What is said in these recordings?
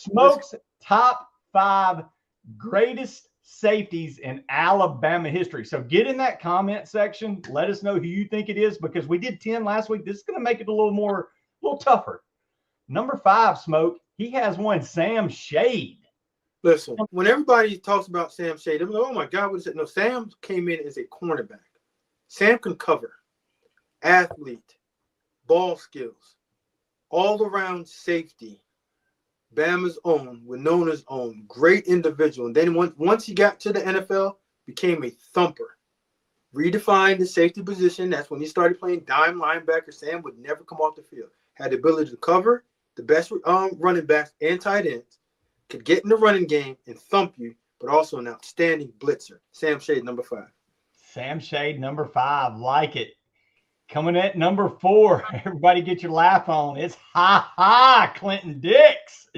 Smoke's top 5 greatest safeties in Alabama history. So get in that comment section. Let us know who you think it is, because we did 10 last week. This is going to make it a little tougher. Number 5, Smoke, he has one, Sam Shade. Listen, when everybody talks about Sam Shade, I'm like, oh my God, what is it? No, Sam came in as a cornerback. Sam can cover, athlete, ball skills, all-around safety. Bama's own, Winona's own, great individual. And then once he got to the NFL, became a thumper. Redefined the safety position. That's when he started playing dime linebacker. Sam would never come off the field. Had the ability to cover, the best running backs and tight ends, could get in the running game and thump you, but also an outstanding blitzer. Sam Shade, number 5. Sam Shade, number 5. Like it. Coming at number 4, everybody get your laugh on. It's Clinton Dix.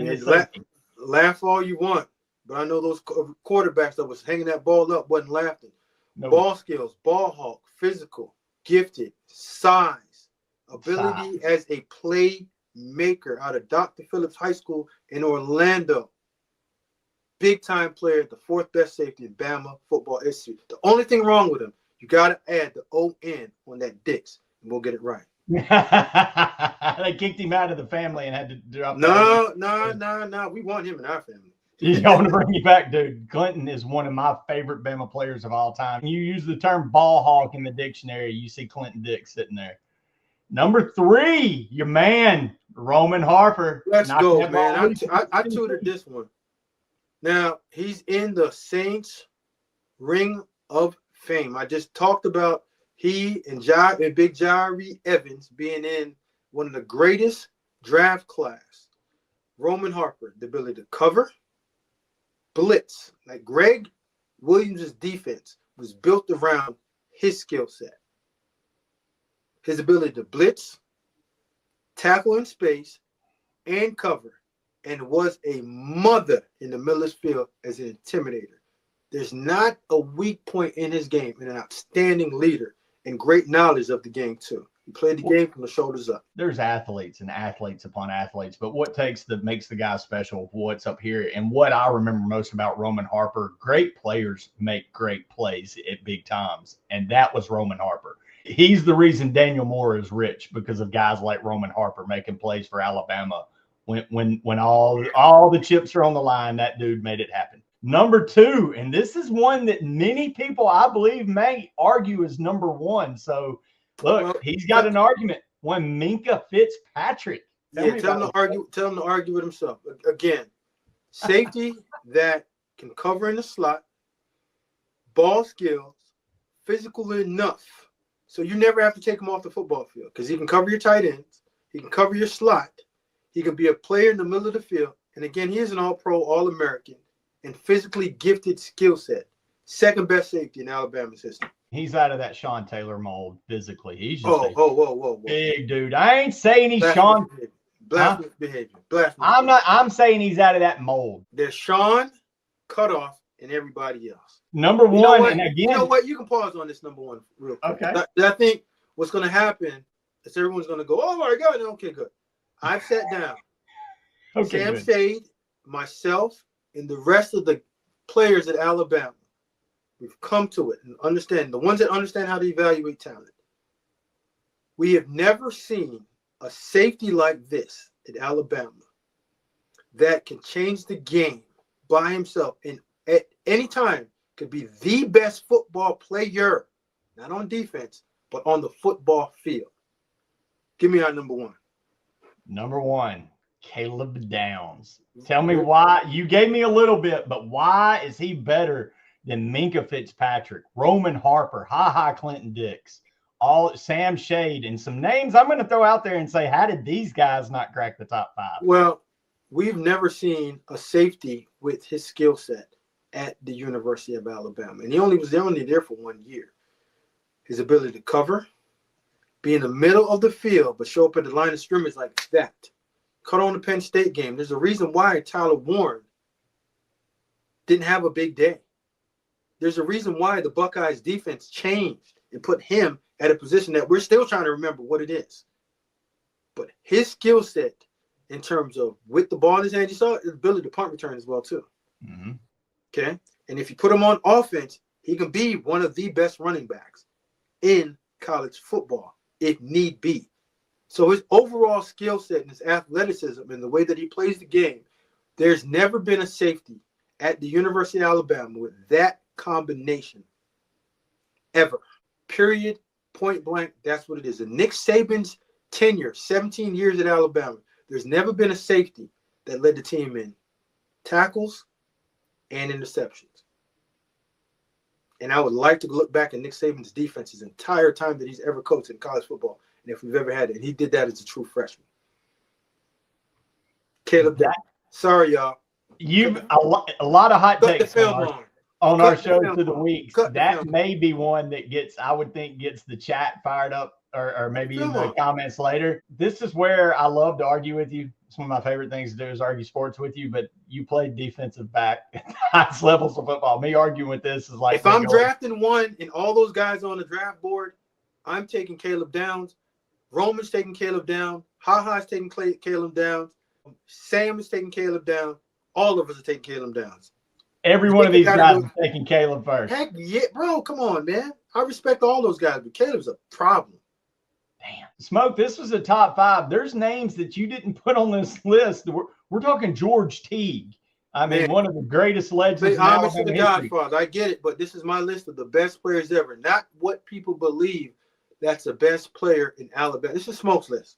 Laugh all you want, but I know those quarterbacks that was hanging that ball up wasn't laughing. No. Ball skills, ball hawk, physical, gifted, size, ability as a playmaker out of Dr. Phillips High School in Orlando. Big-time player, the 4th best safety in Bama football history. The only thing wrong with him, you got to add the O-N on that Dix, and we'll get it right. They kicked him out of the family and had to drop. No. We want him in our family. You want to bring you back, dude. Clinton is one of my favorite Bama players of all time. You use the term ball hawk in the dictionary, you see Clinton Dix sitting there. Number 3, your man, Roman Harper. Let's go, man. I tutored this one. Now, he's in the Saints Ring of Fame. I just talked about he and Big Jari Evans being in one of the greatest draft class. Roman Harper, the ability to cover, blitz. Like Greg Williams' defense was built around his skill set. His ability to blitz, tackle in space, and cover, and was a mother in the middle of the field as an intimidator. There's not a weak point in his game, and an outstanding leader and great knowledge of the game too. He played the game from the shoulders up. There's athletes and athletes upon athletes, but what makes the guy special, what's up here, and what I remember most about Roman Harper, great players make great plays at big times, and that was Roman Harper. He's the reason Daniel Moore is rich, because of guys like Roman Harper making plays for Alabama. When all the chips are on the line, that dude made it happen. Number 2, and this is one that many people, I believe, may argue is number 1. So, look, he's got an argument. One, Minkah Fitzpatrick. Tell him to argue with himself. Again, safety that can cover in the slot, ball skills, physical enough, so you never have to take him off the football field, because he can cover your tight ends, he can cover your slot, he can be a player in the middle of the field, and again, he is an all-pro, all-American, and physically gifted skill set. 2nd best safety in Alabama's history. He's out of that Sean Taylor mold physically. He's just whoa. Big dude. I ain't saying he's Sean. Blasphemous behavior. I'm saying he's out of that mold. There's Sean, Cutoff, and everybody else. Number 1, and again, you know what? You can pause on this number 1 real quick. Okay. I think what's going to happen is everyone's going to go, oh my God, okay, good. I've sat down. Okay, Sam Shade, myself, and the rest of the players at Alabama, we've come to it and understand, the ones that understand how to evaluate talent. We have never seen a safety like this at Alabama that can change the game by himself and at any time could be the best football player, not on defense, but on the football field. Give me our number 1. Number 1, Caleb Downs. Tell me why. You gave me a little bit, but why is he better than Minkah Fitzpatrick, Roman Harper, Clinton Dix, all Sam Shade, and some names I'm going to throw out there and say, how did these guys not crack the top 5? Well, we've never seen a safety with his skill set at the University of Alabama, and he was only there for 1 year. His ability to cover, be in the middle of the field, but show up at the line of scrimmage like that. Cut on the Penn State game. There's a reason why Tyler Warren didn't have a big day. There's a reason why the Buckeyes defense changed and put him at a position that we're still trying to remember what it is. But his skill set in terms of with the ball in his hand. You saw his ability to punt return as well, too. Mm-hmm. Okay. And if you put him on offense, he can be one of the best running backs in college football, if need be. So his overall skill set and his athleticism and the way that he plays the game, there's never been a safety at the University of Alabama with that combination ever. Period. Point blank. That's what it is. And Nick Saban's tenure, 17 years at Alabama, there's never been a safety that led the team in tackles and interceptions. And I would like to look back at Nick Saban's defense his entire time that he's ever coached in college football, and if we've ever had it. And he did that as a true freshman. Caleb, sorry, y'all. A lot of hot takes on our show through the weeks. That may be one that I would think gets the chat fired up, or maybe in the comments later. This is where I love to argue with you. It's one of my favorite things to do is argue sports with you, but you played defensive back at the highest levels of football. Me arguing with this is like, if I'm drafting one and all those guys on the draft board, I'm taking Caleb Downs. Roman's taking Caleb Downs. Ha-Ha's taking Caleb Downs. Sam is taking Caleb Downs. All of us are taking Caleb Downs. Every one of these guys is taking Caleb first. Heck yeah, bro. Come on, man. I respect all those guys, but Caleb's a problem. Damn. Smoke, this was a top 5. There's names that you didn't put on this list. We're talking George Teague. I mean, one of the greatest legends in Alabama history. Godfather. I get it, but this is my list of the best players ever. Not what people believe that's the best player in Alabama. This is Smoke's list.